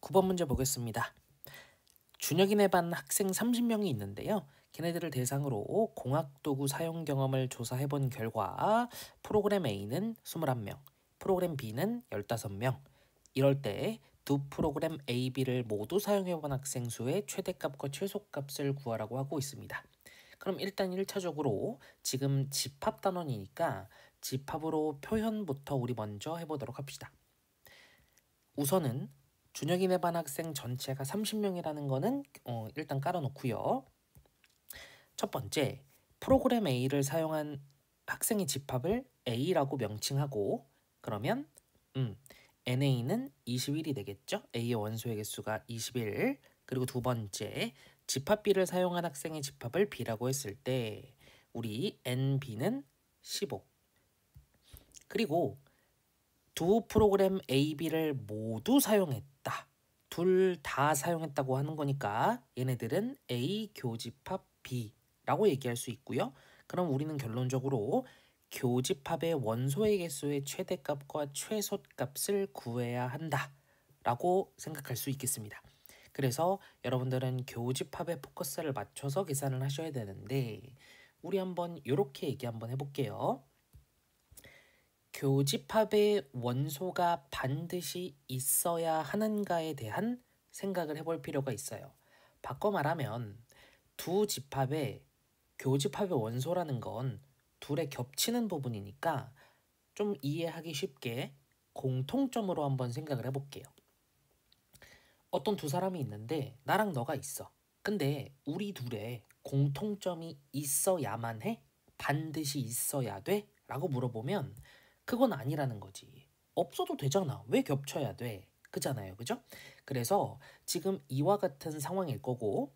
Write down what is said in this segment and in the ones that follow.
9번 문제 보겠습니다. 준혁이네 반 학생 30명이 있는데요. 걔네들을 대상으로 공학도구 사용 경험을 조사해본 결과 프로그램 A는 21명, 프로그램 B는 15명. 이럴 때 두 프로그램 A, B를 모두 사용해본 학생 수의 최대값과 최소값을 구하라고 하고 있습니다. 그럼 일단 1차적으로 지금 집합 단원이니까 집합으로 표현부터 우리 먼저 해보도록 합시다. 우선은 준혁이네 반 학생 전체가 30명이라는 거는 일단 깔아놓고요. 첫 번째, 프로그램 A를 사용한 학생의 집합을 A라고 명칭하고 그러면 NA는 21이 되겠죠? A의 원소의 개수가 21. 그리고 두 번째, 집합 B를 사용한 학생의 집합을 B라고 했을 때 우리 NB는 15. 그리고 두 프로그램 A, B를 모두 사용했다. 둘 다 사용했다고 하는 거니까 얘네들은 A 교집합 B라고 얘기할 수 있고요. 그럼 우리는 결론적으로 교집합의 원소의 개수의 최대값과 최소값을 구해야 한다 라고 생각할 수 있겠습니다. 그래서 여러분들은 교집합의 포커스를 맞춰서 계산을 하셔야 되는데 우리 한번 이렇게 얘기 한번 해볼게요. 교집합의 원소가 반드시 있어야 하는가에 대한 생각을 해볼 필요가 있어요. 바꿔 말하면 두 집합의 교집합의 원소라는 건 둘의 겹치는 부분이니까 좀 이해하기 쉽게 공통점으로 한번 생각을 해볼게요. 어떤 두 사람이 있는데 나랑 너가 있어. 근데 우리 둘의 공통점이 있어야만 해? 반드시 있어야 돼? 라고 물어보면 그건 아니라는 거지. 없어도 되잖아. 왜 겹쳐야 돼? 그잖아요. 그죠? 그래서 지금 이와 같은 상황일 거고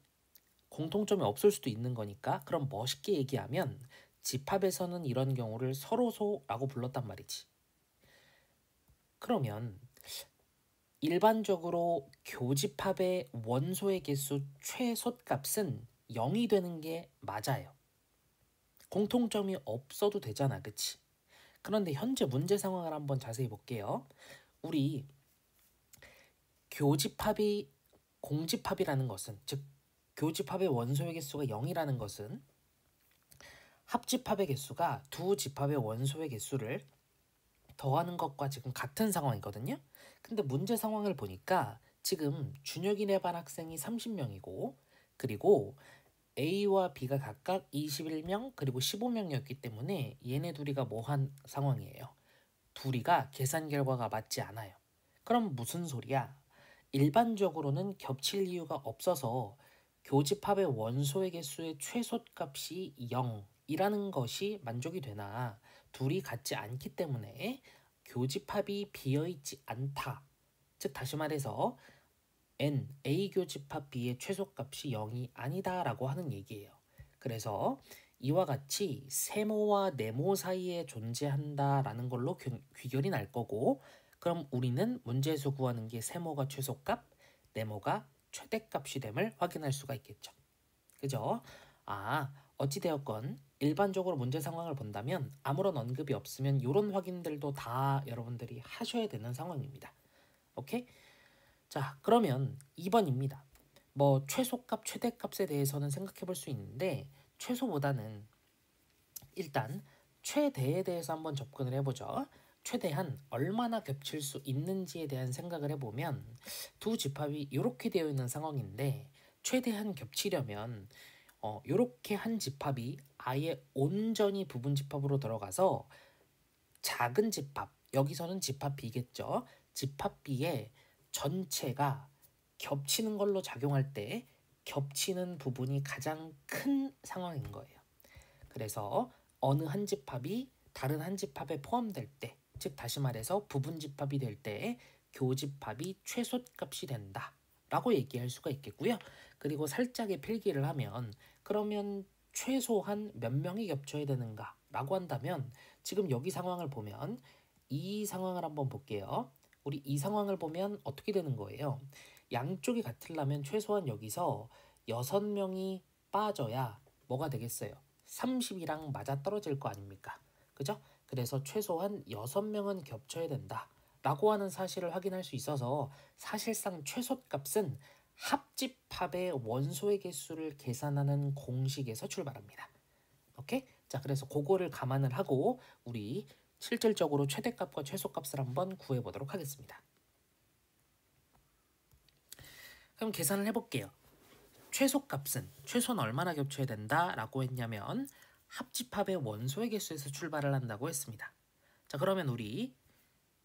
공통점이 없을 수도 있는 거니까 그럼 멋있게 얘기하면 집합에서는 이런 경우를 서로소라고 불렀단 말이지. 그러면 일반적으로 교집합의 원소의 개수 최소값은 0이 되는 게 맞아요. 공통점이 없어도 되잖아. 그치? 그런데 현재 문제 상황을 한번 자세히 볼게요. 우리 교집합이 공집합이라는 것은 즉 교집합의 원소의 개수가 0이라는 것은 합집합의 개수가 두 집합의 원소의 개수를 더하는 것과 지금 같은 상황이거든요. 근데 문제 상황을 보니까 지금 준혁이네 반 학생이 30명이고 그리고 A와 B가 각각 21명 그리고 15명이었기 때문에 얘네 둘이가 뭐한 상황이에요. 둘이가 계산 결과가 맞지 않아요. 그럼 무슨 소리야? 일반적으로는 겹칠 이유가 없어서 교집합의 원소의 개수의 최소값이 0이라는 것이 만족이 되나 둘이 같지 않기 때문에 교집합이 비어있지 않다. 즉 다시 말해서 A 교집합 B의 최소값이 0이 아니다라고 하는 얘기예요. 그래서 이와 같이 세모와 네모 사이에 존재한다라는 걸로 귀결이 날 거고 그럼 우리는 문제에서 구하는 게 세모가 최소값, 네모가 최대값이 됨을 확인할 수가 있겠죠. 그죠? 어찌되었건 일반적으로 문제 상황을 본다면 아무런 언급이 없으면 이런 확인들도 다 여러분들이 하셔야 되는 상황입니다. 오케이? 자, 그러면 2번입니다. 뭐 최소값, 최대값에 대해서는 생각해 볼 수 있는데 최소보다는 일단 최대에 대해서 한번 접근을 해보죠. 최대한 얼마나 겹칠 수 있는지에 대한 생각을 해보면 두 집합이 이렇게 되어 있는 상황인데 최대한 겹치려면 이렇게 한 집합이 아예 온전히 부분 집합으로 들어가서 작은 집합, 여기서는 집합 B겠죠. 집합 B의 전체가 겹치는 걸로 작용할 때 겹치는 부분이 가장 큰 상황인 거예요. 그래서 어느 한 집합이 다른 한 집합에 포함될 때, 즉 다시 말해서 부분 집합이 될 때 교집합이 최소값이 된다 라고 얘기할 수가 있겠고요. 그리고 살짝의 필기를 하면 그러면 최소한 몇 명이 겹쳐야 되는가 라고 한다면 지금 여기 상황을 보면 이 상황을 한번 볼게요. 우리 이 상황을 보면 어떻게 되는 거예요? 양쪽이 같으려면 최소한 여기서 6명이 빠져야 뭐가 되겠어요? 30이랑 맞아 떨어질 거 아닙니까? 그죠? 그래서 최소한 6명은 겹쳐야 된다 라고 하는 사실을 확인할 수 있어서 사실상 최소값은 합집합의 원소의 개수를 계산하는 공식에서 출발합니다. 오케이? 자, 그래서 그거를 감안을 하고 우리 실질적으로 최대값과 최소값을 한번 구해보도록 하겠습니다. 그럼 계산을 해볼게요. 최소는 얼마나 겹쳐야 된다라고 했냐면 합집합의 원소의 개수에서 출발을 한다고 했습니다. 자, 그러면 우리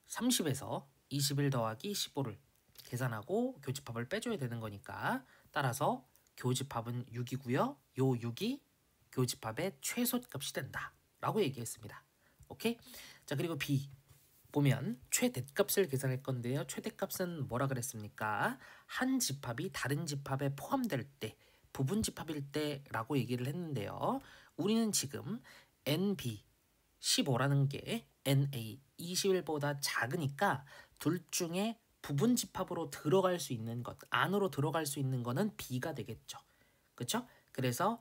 30에서 21 더하기 15를 계산하고 교집합을 빼줘야 되는 거니까 따라서 교집합은 6이고요. 요 6이 교집합의 최소값이 된다라고 얘기했습니다. 오케이? 자, 그리고 B 보면 최대값을 계산할 건데요. 최대값은 뭐라 그랬습니까? 한 집합이 다른 집합에 포함될 때, 부분 집합일 때라고 얘기를 했는데요. 우리는 지금 NB 15라는 게 NA 21보다 작으니까 둘 중에 부분 집합으로 들어갈 수 있는 것, 안으로 들어갈 수 있는 거는 B가 되겠죠. 그렇죠? 그래서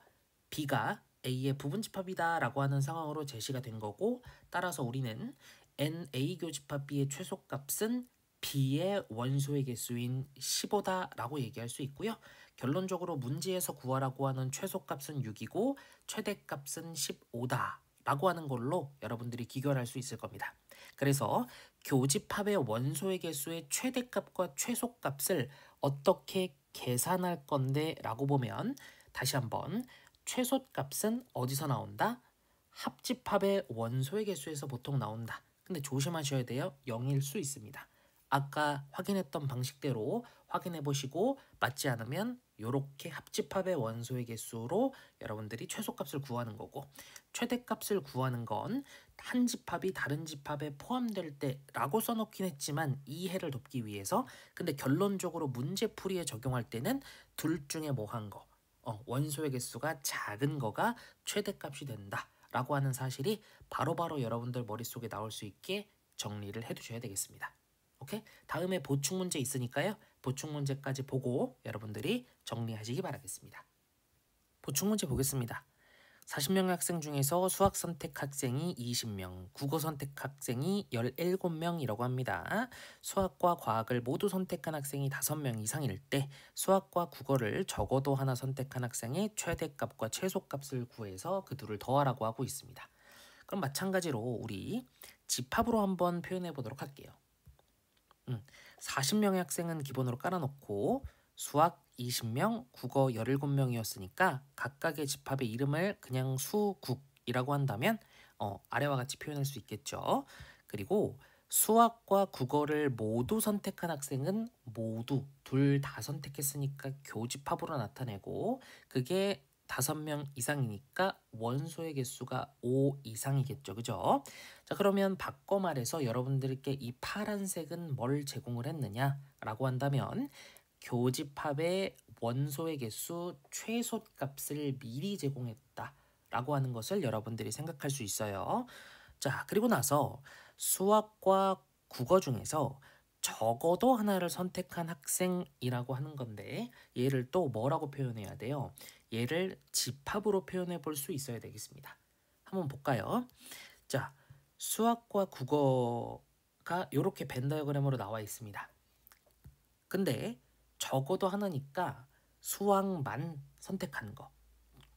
B가 A의 부분 집합이다라고 하는 상황으로 제시가 된 거고 따라서 우리는 NA 교집합 B의 최소값은 B의 원소의 개수인 15다라고 얘기할 수 있고요. 결론적으로 문제에서 구하라고 하는 최소값은 6이고 최대값은 15다라고 하는 걸로 여러분들이 기결할 수 있을 겁니다. 그래서 교집합의 원소의 개수의 최대값과 최소값을 어떻게 계산할 건데 라고 보면 다시 한번 최소값은 어디서 나온다? 합집합의 원소의 개수에서 보통 나온다. 근데 조심하셔야 돼요. 0일 수 있습니다. 아까 확인했던 방식대로 확인해 보시고 맞지 않으면 이렇게 합집합의 원소의 개수로 여러분들이 최소값을 구하는 거고 최대값을 구하는 건 한 집합이 다른 집합에 포함될 때라고 써놓긴 했지만 이해를 돕기 위해서 근데 결론적으로 문제풀이에 적용할 때는 둘 중에 뭐 한 거 원소의 개수가 작은 거가 최대값이 된다 라고 하는 사실이 바로바로 여러분들 머릿속에 나올 수 있게 정리를 해두셔야 되겠습니다. 오케이? 다음에 보충 문제 있으니까요. 보충 문제까지 보고 여러분들이 정리하시기 바라겠습니다. 보충 문제 보겠습니다. 40명의 학생 중에서 수학 선택 학생이 20명, 국어 선택 학생이 17명이라고 합니다. 수학과 과학을 모두 선택한 학생이 5명 이상일 때 수학과 국어를 적어도 하나 선택한 학생의 최대값과 최소값을 구해서 그 둘을 더하라고 하고 있습니다. 그럼 마찬가지로 우리 집합으로 한번 표현해 보도록 할게요. 40명의 학생은 기본으로 깔아놓고 수학 20명, 국어 17명이었으니까 각각의 집합의 이름을 그냥 수국이라고 한다면 아래와 같이 표현할 수 있겠죠. 그리고 수학과 국어를 모두 선택한 학생은 모두 둘 다 선택했으니까 교집합으로 나타내고 그게 5명 이상이니까 원소의 개수가 5 이상이겠죠. 그죠? 자, 그러면 바꿔 말해서 여러분들께 이 파란색은 뭘 제공을 했느냐라고 한다면 교집합의 원소의 개수 최소값을 미리 제공했다라고 하는 것을 여러분들이 생각할 수 있어요. 자, 그리고 나서 수학과 국어 중에서 적어도 하나를 선택한 학생이라고 하는 건데 얘를 또 뭐라고 표현해야 돼요? 얘를 집합으로 표현해 볼 수 있어야 되겠습니다. 한번 볼까요? 자, 수학과 국어가 이렇게 벤 다이어그램으로 나와 있습니다. 근데 적어도 하나니까 수학만 선택한 거,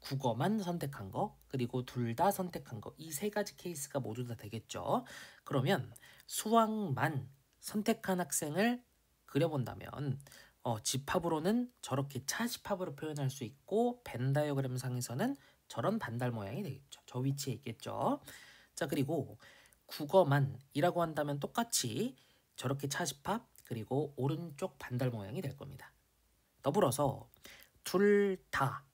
국어만 선택한 거, 그리고 둘 다 선택한 거, 이 세 가지 케이스가 모두 다 되겠죠. 그러면 수학만 선택한 학생을 그려본다면 집합으로는 저렇게 차집합으로 표현할 수 있고 벤 다이어그램 상에서는 저런 반달 모양이 되겠죠. 저 위치에 있겠죠. 자, 그리고 국어만이라고 한다면 똑같이 저렇게 차집합 그리고 오른쪽 반달 모양이 될 겁니다. 더불어서 둘 다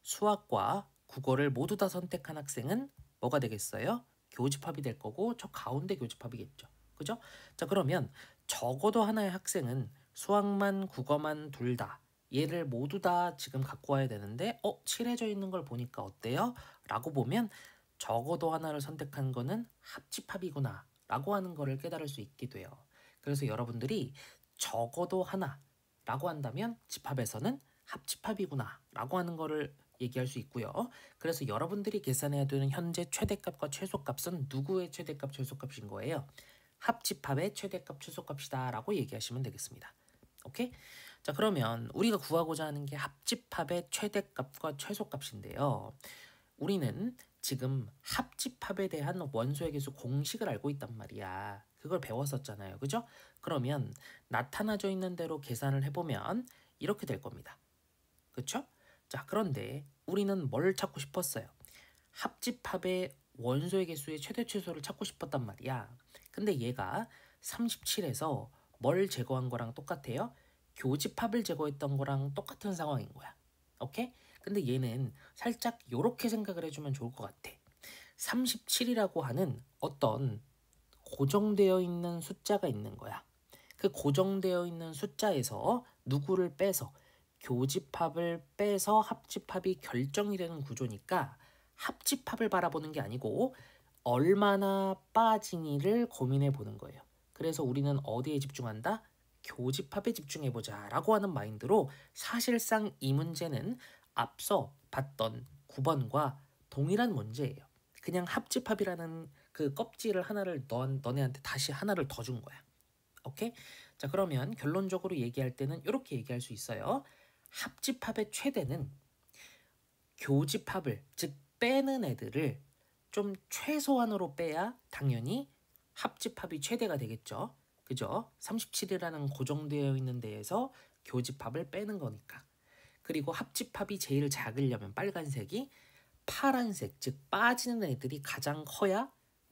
수학과 국어를 모두 다 선택한 학생은 뭐가 되겠어요? 교집합이 될 거고 저 가운데 교집합이겠죠. 그죠? 자, 그러면 적어도 하나의 학생은 수학만 국어만 둘 다 얘를 모두 다 지금 갖고 와야 되는데 칠해져 있는 걸 보니까 어때요? 라고 보면 적어도 하나를 선택한 거는 합집합이구나 라고 하는 거를 깨달을 수 있게 돼요. 그래서 여러분들이 적어도 하나라고 한다면 집합에서는 합집합이구나 라고 하는 거를 얘기할 수 있고요. 그래서 여러분들이 계산해야 되는 현재 최대값과 최소값은 누구의 최대값, 최소값인 거예요? 합집합의 최대값 최소값이다 라고 얘기하시면 되겠습니다. 오케이? 자, 그러면 우리가 구하고자 하는 게 합집합의 최대값과 최소값인데요. 우리는 지금 합집합에 대한 원소의 개수 공식을 알고 있단 말이야. 그걸 배웠었잖아요. 그죠? 그러면 나타나져 있는 대로 계산을 해보면 이렇게 될 겁니다. 그쵸? 자, 그런데 우리는 뭘 찾고 싶었어요? 합집합의 원소의 개수의 최대 최소를 찾고 싶었단 말이야. 근데 얘가 37에서 뭘 제거한 거랑 똑같아요? 교집합을 제거했던 거랑 똑같은 상황인 거야. 오케이? 근데 얘는 살짝 요렇게 생각을 해주면 좋을 것 같아. 37이라고 하는 어떤 고정되어 있는 숫자가 있는 거야. 그 고정되어 있는 숫자에서 누구를 빼서 교집합을 빼서 합집합이 결정이 되는 구조니까 합집합을 바라보는 게 아니고 얼마나 빠지니를 고민해 보는 거예요. 그래서 우리는 어디에 집중한다? 교집합에 집중해보자 라고 하는 마인드로 사실상 이 문제는 앞서 봤던 9번과 동일한 문제예요. 그냥 합집합이라는 그 껍질을 하나를 너네한테 다시 하나를 더 준 거야. 오케이? 자, 그러면 결론적으로 얘기할 때는 이렇게 얘기할 수 있어요. 합집합의 최대는 교집합을, 즉 빼는 애들을 좀 최소한으로 빼야 당연히 합집합이 최대가 되겠죠. 그죠? 37이라는 고정되어 있는 데에서 교집합을 빼는 거니까. 그리고 합집합이 제일 작으려면 빨간색이 파란색, 즉 빠지는 애들이 가장 커야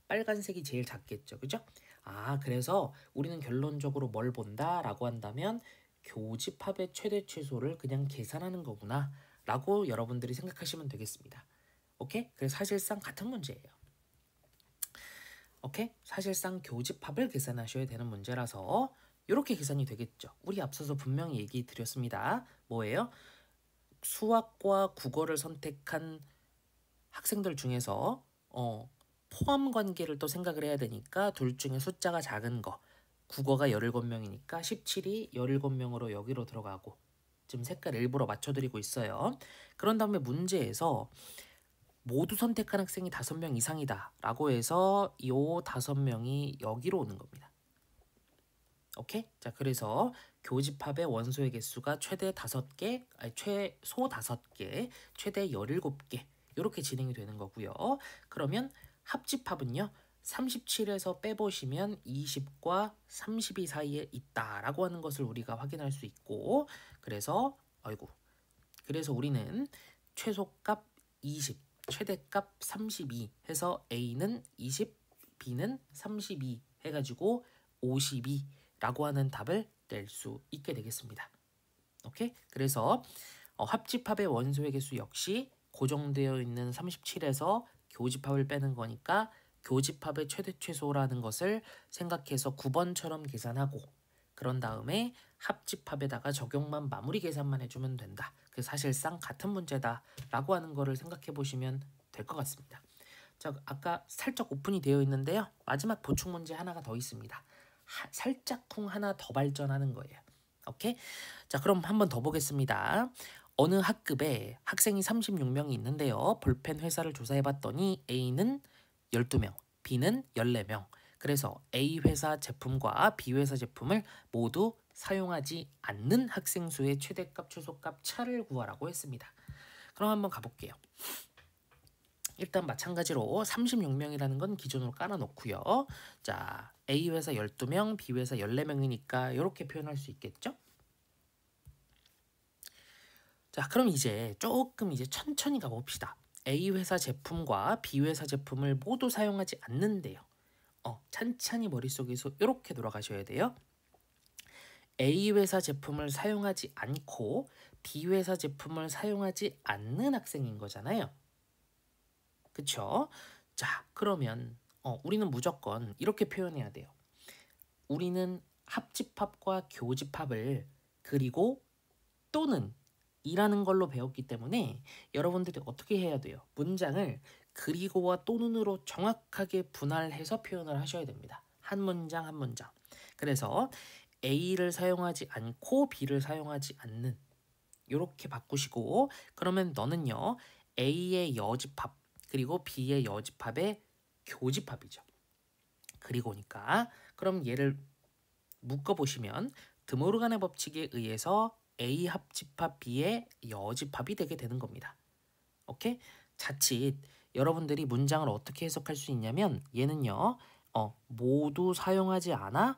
빨간색이 제일 작겠죠. 그죠? 아, 그래서 우리는 결론적으로 뭘 본다라고 한다면 교집합의 최대 최소를 그냥 계산하는 거구나 라고 여러분들이 생각하시면 되겠습니다. 오케이? 그래서 사실상 같은 문제예요. 오케이? 사실상 교집합을 계산하셔야 되는 문제라서 이렇게 계산이 되겠죠. 우리 앞서서 분명히 얘기 드렸습니다. 뭐예요? 수학과 국어를 선택한 학생들 중에서 포함 관계를 또 생각을 해야 되니까 둘 중에 숫자가 작은 거, 국어가 17명이니까 17이 17명으로 여기로 들어가고, 지금 색깔 일부러 맞춰드리고 있어요. 그런 다음에 문제에서 모두 선택한 학생이 5명 이상이다 라고 해서 이 5명이 여기로 오는 겁니다. 오케이? 자, 그래서 교집합의 원소의 개수가 최대 5개, 아니 최소 5개, 최대 17개 이렇게 진행이 되는 거고요. 그러면 합집합은요. 37에서 빼보시면 20과 32 사이에 있다라고 하는 것을 우리가 확인할 수 있고, 그래서 그래서 우리는 최소값 20, 최대값 32 해서 A는 20, B는 32 해가지고 52라고 하는 답을 낼 수 있게 되겠습니다. 오케이? 그래서 합집합의 원소의 개수 역시 고정되어 있는 37에서 교집합을 빼는 거니까 교집합의 최대 최소라는 것을 생각해서 9번처럼 계산하고, 그런 다음에 합집합에다가 적용만 마무리 계산만 해주면 된다. 그 사실상 같은 문제다라고 하는 거를 생각해 보시면 될 것 같습니다. 자, 아까 살짝 오픈이 되어 있는데요. 마지막 보충 문제 하나가 더 있습니다. 살짝쿵 하나 더 발전하는 거예요. 오케이? 자, 그럼 한번 더 보겠습니다. 어느 학급에 학생이 36명이 있는데요. 볼펜 회사를 조사해봤더니 A는 12명, B는 14명. 그래서 A 회사 제품과 B 회사 제품을 모두 사용하지 않는 학생 수의 최대값, 최소값 차를 구하라고 했습니다. 그럼 한번 가볼게요. 일단 마찬가지로 36명이라는 건 기존으로 깔아놓고요. 자, A 회사 12명, B 회사 14명이니까 이렇게 표현할 수 있겠죠? 자, 그럼 이제 조금 천천히 가봅시다. A 회사 제품과 B 회사 제품을 모두 사용하지 않는데요. 찬찬히 머릿속에서 이렇게 돌아가셔야 돼요. A 회사 제품을 사용하지 않고 B 회사 제품을 사용하지 않는 학생인 거잖아요. 그쵸? 자, 그러면 우리는 무조건 이렇게 표현해야 돼요. 우리는 합집합과 교집합을 그리고 또는 이라는 걸로 배웠기 때문에 여러분들이 어떻게 해야 돼요? 문장을 그리고와 또는으로 정확하게 분할해서 표현을 하셔야 됩니다. 한 문장 한 문장. 그래서 A를 사용하지 않고 B를 사용하지 않는, 이렇게 바꾸시고, 그러면 너는요 A의 여집합 그리고 B의 여집합의 교집합이죠. 그리고니까 그럼 얘를 묶어보시면 드모르간의 법칙에 의해서 A 합집합 B의 여집합이 되게 되는 겁니다. 오케이? 자칫 여러분들이 문장을 어떻게 해석할 수 있냐면 얘는요. 모두 사용하지 않아?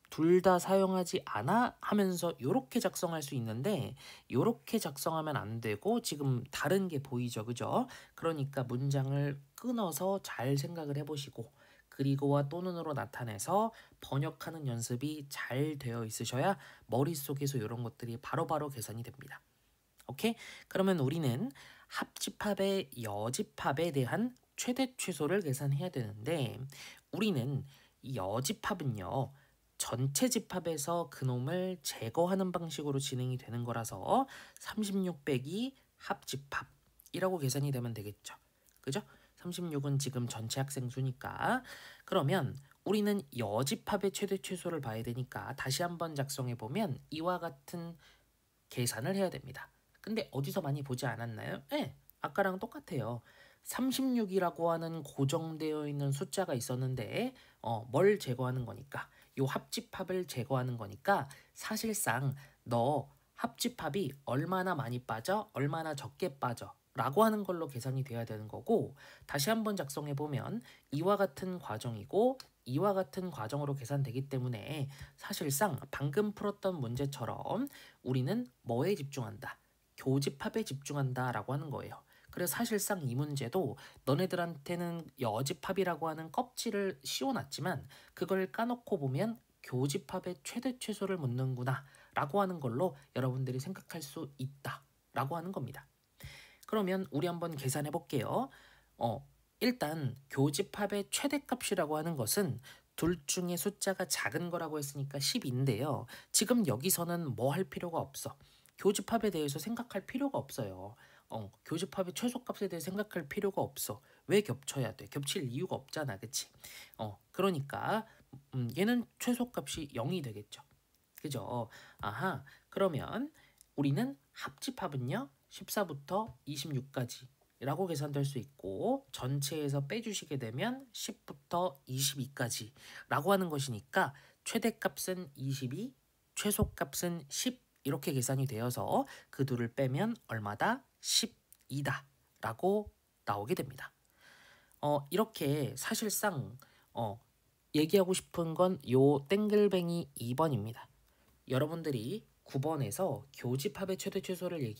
둘 다 사용하지 않아? 하면서 요렇게 작성할 수 있는데 요렇게 작성하면 안 되고 지금 다른 게 보이죠. 그죠? 그러니까 문장을 끊어서 잘 생각을 해보시고 그리고와 또는으로 나타내서 번역하는 연습이 잘 되어 있으셔야 머릿속에서 이런 것들이 바로바로 계산이 됩니다. 오케이? 그러면 우리는 합집합의 여집합에 대한 최대 최소를 계산해야 되는데 우리는 이 여집합은요. 전체 집합에서 그놈을 제거하는 방식으로 진행이 되는 거라서 36 빼기 합집합이라고 계산이 되면 되겠죠. 그죠? 36은 지금 전체 학생 수니까. 그러면 우리는 여집합의 최대 최소를 봐야 되니까 다시 한번 작성해 보면 이와 같은 계산을 해야 됩니다. 근데 어디서 많이 보지 않았나요? 네, 아까랑 똑같아요. 36이라고 하는 고정되어 있는 숫자가 있었는데 뭘 제거하는 거니까 요 합집합을 제거하는 거니까 사실상 너 합집합이 얼마나 많이 빠져 얼마나 적게 빠져 라고 하는 걸로 계산이 돼야 되는 거고 다시 한번 작성해 보면 이와 같은 과정이고 이와 같은 과정으로 계산되기 때문에 사실상 방금 풀었던 문제처럼 우리는 뭐에 집중한다? 교집합에 집중한다 라고 하는 거예요. 그래서 사실상 이 문제도 너네들한테는 여집합이라고 하는 껍질을 씌워놨지만 그걸 까놓고 보면 교집합의 최대 최소를 묻는구나 라고 하는 걸로 여러분들이 생각할 수 있다 라고 하는 겁니다. 그러면 우리 한번 계산해 볼게요. 일단 교집합의 최대값이라고 하는 것은 둘 중에 숫자가 작은 거라고 했으니까 10인데요. 지금 여기서는 뭐 할 필요가 없어. 교집합에 대해서 생각할 필요가 없어요. 교집합의 최소값에 대해 생각할 필요가 없어. 왜 겹쳐야 돼? 겹칠 이유가 없잖아. 그치? 그러니까 얘는 최소값이 0이 되겠죠. 그죠? 아하, 그러면 우리는 합집합은요. 14부터 26까지 라고 계산될 수 있고 전체에서 빼주시게 되면 10부터 22까지 라고 하는 것이니까 최대값은 22, 최소값은 10 이렇게 계산이 되어서 그 둘을 빼면 얼마다? 12다 라고 나오게 됩니다. 이렇게 사실상 얘기하고 싶은 건 요 땡글뱅이 2번입니다. 여러분들이 9번에서 교집합의 최대 최소를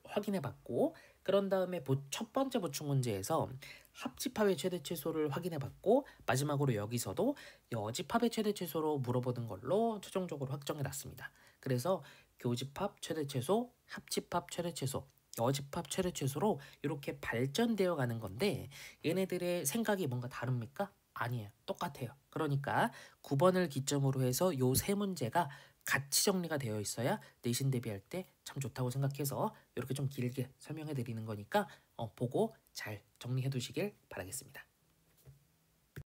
확인해 봤고 그런 다음에 첫 번째 보충 문제에서 합집합의 최대 최소를 확인해 봤고 마지막으로 여기서도 여집합의 최대 최소로 물어보는 걸로 최종적으로 확정해 놨습니다. 그래서 교집합 최대 최소, 합집합 최대 최소, 여집합 최대 최소로 이렇게 발전되어 가는 건데 얘네들의 생각이 뭔가 다릅니까? 아니에요. 똑같아요. 그러니까 9번을 기점으로 해서 요 세 문제가 같이 정리가 되어 있어야 내신 대비할 때 참 좋다고 생각해서 이렇게 좀 길게 설명해 드리는 거니까 보고 잘 정리해 두시길 바라겠습니다.